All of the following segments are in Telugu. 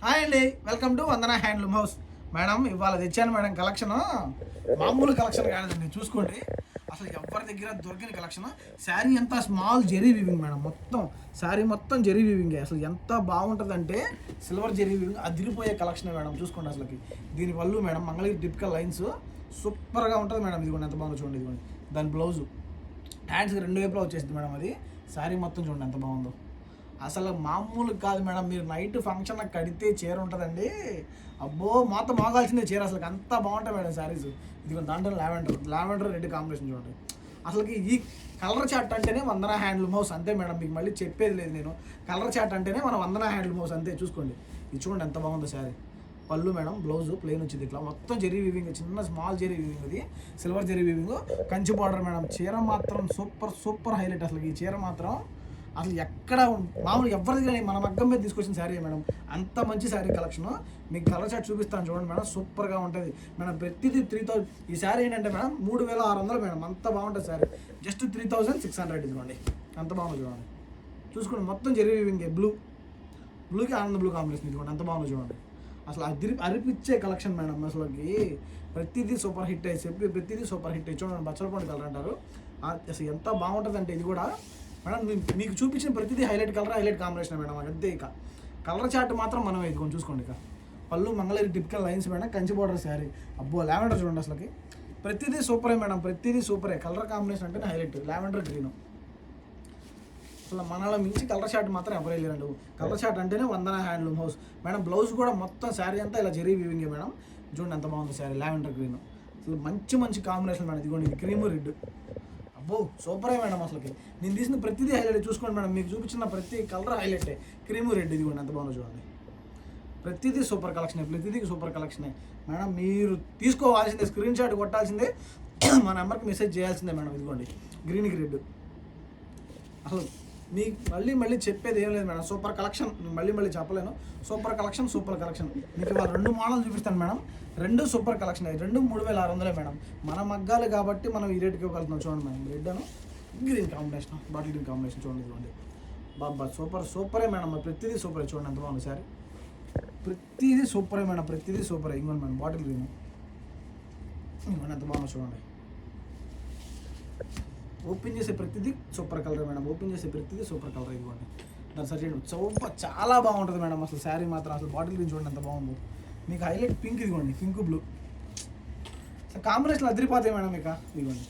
హాయ్ అండి, welcome to Vandana handloom house. Madam ఇవాళ తెచ్చాను మేడం కలెక్షన్. మామూలు కలెక్షన్ కాదండి, చూసుకోండి. అసలు ఎవరి దగ్గర దొరికిన కలెక్షన్. శారీ అంతా స్మాల్ జెరీ వీవింగ్ మేడం, మొత్తం శారీ మొత్తం జెరీ వీవింగే. అసలు ఎంత బాగుంటుందంటే సిల్వర్ జెరీ వీవింగ్ అదిరిపోయే కలెక్షన్ మేడం. చూసుకోండి అసలుకి దీని వల్ల మేడం మంగళగిరి టిపికల్ లైన్స్ సూపర్గా ఉంటుంది మేడం. ఇదిగోండి ఎంత బాగుందో చూడండి. ఇదిగోండి దాని బ్లౌజు హ్యాండ్స్కి రెండు వైపులా వచ్చేసింది మేడం. అది శారీ మొత్తం చూడండి ఎంత బాగుందో. అసలు మామూలు కాదు మేడం. మీరు నైట్ ఫంక్షన్ కడితే చీర ఉంటుందండి, అబ్బో మొత్తం మోగాల్సిందే చీర. అసలు అంత బాగుంటాయి మేడం శారీస్. ఇదిగో దాంట్లో లావెండర్ రెడ్ కాంబినేషన్ చూడండి. అసలుకి ఈ కలర్ చాట్ అంటేనే వందన హ్యాండ్లూమ్ హౌస్ అంతే మేడం. మీకు మళ్ళీ చెప్పేది లేదు నేను. కలర్ చాట్ అంటేనే మన వందన హ్యాండ్లూమ్ హౌస్ అంతే. చూసుకోండి ఇది చూడండి ఎంత బాగుందో శారీ. పళ్ళు మేడం, బ్లౌజ్ ప్లెయిన్ వచ్చింది. ఇట్లా మొత్తం జెరీ వీవింగ్, చిన్న స్మాల్ జెరీ వీవింగ్, ఇది silver zari weaving, Kanchi border madam. చీర మాత్రం సూపర్ హైలైట్. అసలు ఈ చీర మాత్రం అసలు ఎక్కడ మామూలు ఎవరి దగ్గర మన మగ్గం మీద తీసుకొచ్చిన శారీ మేడం. అంత మంచి శారీ కలెక్షన్. మీకు కలర్ చార్ట్ చూపిస్తాను చూడండి మేడం, సూపర్గా ఉంటుంది మేడం. ప్రతిదీ 3000. ఈ శారీ ఏంటంటే మేడం 3600 మేడం. అంత బాగుంటుంది శారీ. జస్ట్ 3600 ఇదిగోండి. అంత బాగుంది చూడండి. చూసుకోండి మొత్తం జెరీ వీవింగ్, బ్లూకి ఆనంద బ్లూ కాంబినేషన్. ఇదిగోండి ఎంత బాగుంది చూడండి. అసలు అరిపిచ్చే కలెక్షన్ మేడం. అసలుకి ప్రతిదీ సూపర్ హిట్ అయ్యి చెప్పి ప్రతిదీ సూపర్ హిట్ అయ్యి చూడండి. బచ్చలపండు కలర్ అంటారు. అసలు ఎంత బాగుంటుంది అంటే ఇది కూడా మేడం. మీకు చూపించిన ప్రతిదీ highlight colour, highlight combination madam. అంతే. ఇక కలర్ చార్ట్ మాత్రం మనం ఎదుకొని చూసుకోండి. ఇక పళ్ళు Mangalagiri typical lines madam, Kanchi border sari. అబ్బో లావెండర్ చూడండి. అసలుకి ప్రతిదీ సూపరే మేడం, ప్రతిదీ సూపరే. కలర్ కాంబినేషన్ అంటేనే హైలైట్, లావెండర్ గ్రీన్. అసలు మనలో మించి కలర్ షార్ట్ మాత్రం ఎవరు వెళ్ళారండి. కలర్ షార్ట్ అంటేనే వందన హ్యాండ్లూమ్ హౌస్ మేడం. బ్లౌజ్ కూడా మొత్తం శారీ అంతా ఇలా జెరీ వీవింగే మేడం. చూడండి ఎంత బాగుంది శారీ, లావెండర్ గ్రీన్. అసలు మంచి కాంబినేషన్ మేడం. ఇదిగోండి ఇది క్రీమ్ రెడ్. అబ్బో సూపరే మేడం. అసలుకి నేను తీసిన ప్రతిదీ హైలైట్. చూసుకోండి మేడం, మీకు చూపించిన ప్రతి కలర్ హైలైటే. క్రీమ్ రెడ్ ఇదిగోండి ఎంత బాగుందో చూడండి. ప్రతిదీ సూపర్ కలెక్షనే, ప్రతిదీ సూపర్ కలెక్షనే మేడం. మీరు తీసుకోవాల్సిందే, స్క్రీన్ షాట్ కొట్టాల్సిందే, మా నెంబర్కి మెసేజ్ చేయాల్సిందే మేడం. ఇదిగోండి గ్రీన్కి రెడ్. అసలు మీకు మళ్ళీ చెప్పేది ఏం లేదు మేడం. Super collection. మళ్ళీ చెప్పలేను. Super collection. మీకు ఇవాళ 2 మోడల్ చూపిస్తాను మేడం. 2 super collection. 2 3600 మేడం. మన మగ్గాలు కాబట్టి మనం ఈ రేటుకి ఇవ్వగలుగుతున్నాం. చూడండి madam, red and green combination, bottle green combination చూడండి. ఇదిగోండి బాబా సూపరే మేడం. ప్రతిదీ సూపరే. చూడండి ఎంత బాగుంది సారీ. ప్రతిదీ సూపరే మేడం, ప్రతిదీ సూపరే. ఇంకోండి మేడం బాటిల్ గ్రీన్. ఇంకోండి ఎంత బాగుందో చూడండి. ఓపెన్ చేసే ప్రతిదీ సూపర్ కలర్ మేడం. ఇదిగోండి దాని సర్జెంట్ చాలా బాగుంటుంది మేడం. అసలు శారీ మాత్రం అసలు బాటిల్ గ్రీన్ చూడండి ఎంత బాగుందో. మీకు హైలైట్ పింక్. ఇదిగోండి పింక్ బ్లూ. అసలు కాంబినేషన్ అదిరిపోతాయి మేడం. ఇదిగోండి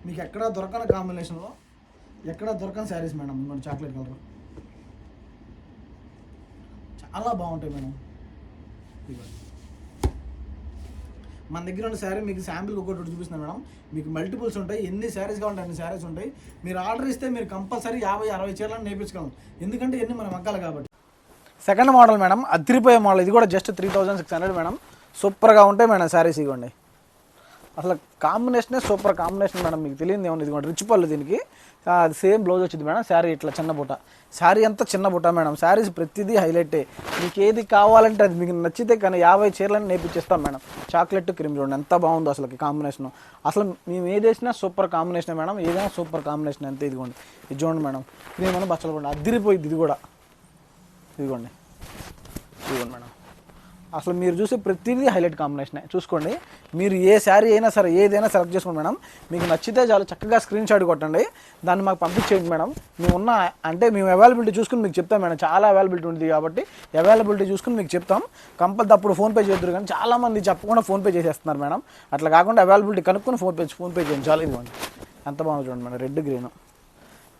మీకు ఎక్కడ దొరకని కాంబినేషన్లో, ఎక్కడ దొరకని శారీస్ మేడం. ఇదిగోండి చాక్లెట్ కలర్ చాలా బాగుంటాయి మేడం. ఇదిగోండి మన దగ్గర ఉన్న శారీ మీకు శాంపిల్కి ఒకటి చూపిస్తున్నాను మేడం. మీకు మల్టిపుల్స్ ఉంటాయి. ఎన్ని శారీస్ కావాలంటే అన్ని శారీస్ ఉంటాయి. మీరు ఆర్డర్ ఇస్తే మీరు కంపల్సరీ 50-60 చీరలను నేర్పించగలం. ఎందుకంటే ఇవన్నీ మన మగ్గాలు కాబట్టి. సెకండ్ మోడల్ మేడం, అదిరిపోయే మోడల్. ఇది కూడా జస్ట్ 3600 మేడం. సూపర్గా ఉంటాయి మేడం శారీస్. ఇవ్వండి అసలు కాంబినేషనే సూపర్ కాంబినేషన్ మేడం. మీకు తెలియదు ఏమన్నా. ఇదిగోండి రిచ్ పళ్ళు, దీనికి సేమ్ బ్లౌజ్ వచ్చింది మేడం. శారీ ఇట్లా చిన్న బుట్ట, శారీ అంతా చిన్న బుట్ట మేడం. శారీస్ ప్రతిదీ హైలైటే. మీకు ఏది కావాలంటే అది మీకు నచ్చితే కానీ 50 చీరలను నేర్పించేస్తాం మేడం. చాక్లెట్ క్రీమ్ చూడండి ఎంత బాగుందో అసలు కాంబినేషన్. అసలు మేము ఏది వేసినా సూపర్ కాంబినేషన్ మేడం. ఏదైనా సూపర్ కాంబినేషన్ అంతే. ఇదిగోండి ఇది చూడండి మేడం, క్రీమ్ అని బచ్చలపండు అదిరిపోయింది. ఇది కూడా ఇదిగోండి మేడం. అసలు మీరు చూసే ప్రతిదీ హైలైట్ కాంబినేషనే. చూసుకోండి మీరు ఏ శారీ అయినా సరే ఏదైనా సెలెక్ట్ చేసుకోండి మేడం. మీకు నచ్చితే చాలా చక్కగా స్క్రీన్ షాట్ కొట్టండి, దాన్ని మాకు పంపించేయండి మేడం. మేము అవైలబిలిటీ చూసుకుని మీకు చెప్తాం మేడం. చాలా అవైలబిలిటీ ఉంది కాబట్టి అవైలబిలిటీ చూసుకుని మీకు చెప్తాం. కంపల్సరీ అప్పుడు ఫోన్పే చేద్దరు, కానీ చాలామంది చెప్పకుండా ఫోన్పే చేసేస్తున్నారు మేడం. అట్లా కాకుండా అవైలబిలిటీ కనుక్కొని ఫోన్పే చేయండి. చాలా ఇవ్వండి ఎంత బాగుంది చూడండి మేడం. రెడ్ గ్రీన్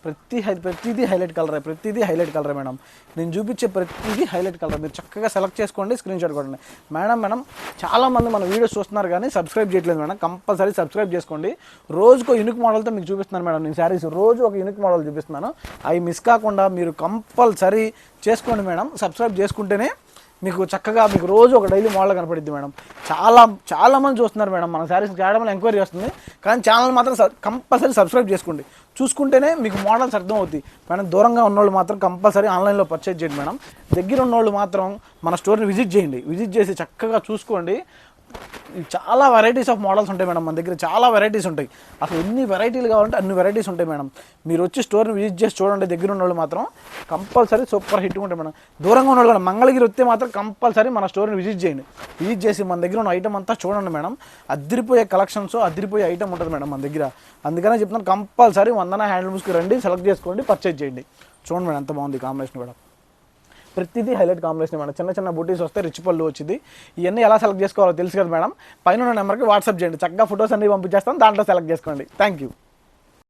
ప్రతిదీ హైలైట్ కలరే మేడం. నేను చూపించే ప్రతిదీ హైలైట్ కలర్. మీరు చక్కగా సెలెక్ట్ చేసుకోండి, స్క్రీన్ షాట్ కొట్టండి మేడం. చాలామంది మన వీడియోస్ చూస్తున్నారు కానీ సబ్స్క్రైబ్ చేయట్లేదు మేడం. కంపల్సరీ సబ్స్క్రైబ్ చేసుకోండి. రోజుకో యూనిక్ మోడల్తో మీకు చూపిస్తున్నాను మేడం. నేను శారీస్ రోజు ఒక యూనిక్ మోడల్ చూపిస్తున్నాను. అవి మిస్ కాకుండా మీరు కంపల్సరీ చేసుకోండి మేడం. సబ్స్క్రైబ్ చేసుకుంటేనే మీకు చక్కగా మీకు రోజు ఒక డైలీ మోడల్ కనపడుద్ది మేడం. చాలామంది చూస్తున్నారు మేడం. మన శారీస్ చేయడంలో ఎంక్వైరీ వస్తుంది, కానీ ఛానల్ మాత్రం కంపల్సరీ సబ్స్క్రైబ్ చేసుకోండి. చూసుకుంటేనే మీకు మోడల్స్ అర్థం అవుతాయి మేడం. దూరంగా ఉన్నోళ్ళు మాత్రం కంపల్సరీ ఆన్లైన్లో పర్చేజ్ చేయండి మేడం. దగ్గర ఉన్నోళ్ళు మాత్రం మన స్టోర్ని విజిట్ చేయండి. విజిట్ చేసి చక్కగా చూసుకోండి. చాలా వెరైటీస్ ఆఫ్ మోడల్స్ ఉంటాయి మేడం మన దగ్గర, చాలా వెరైటీస్ ఉంటాయి. అసలు ఎన్ని వెరైటీలు కావాలంటే అన్ని వెరైటీస్ ఉంటాయి మేడం. మీరు వచ్చి స్టోర్ని విజిట్ చేసి చూడండి. దగ్గర ఉన్న వాళ్ళు మాత్రం కంపల్సరీ సూపర్ హిట్గా ఉంటాయి మేడం. దూరంగా ఉన్న వాళ్ళు మంగళగిరి వస్తే మాత్రం కంపల్సరీ మన స్టోర్ని విజిట్ చేయండి. విజిట్ చేసి మన దగ్గర ఉన్న ఐటమ్ అంతా చూడండి మేడం. అదిరిపోయే కలెక్షన్స్, అదిరిపోయే ఐటమ్ ఉంటుంది మేడం మన దగ్గర. అందుకనే చెప్తున్నాను, కంపల్సరీ వందన హ్యాండ్లూమ్స్కి రండి, సెలెక్ట్ చేసుకోండి, పర్చేజ్ చేయండి. చూడండి మేడం ఎంత బాగుంది కాంబినేషన్ కూడా. ప్రతిదీ హైలైట్ కాంబినేషన్ మేడం. చిన్న చిన్న బూటీస్ వస్తే రిచ్ పళ్ళు వచ్చింది. ఇవన్నీ ఎలా సెలెక్ట్ చేసుకోవాలో తెలుసు కదా మేడం. పైన ఉన్న నెంబర్కి వాట్సాప్ చేయండి. చక్కగా ఫొటోస్ అన్ని పంపించేస్తాను, దాంట్లో సెలెక్ట్ చేసుకోండి. Thank you.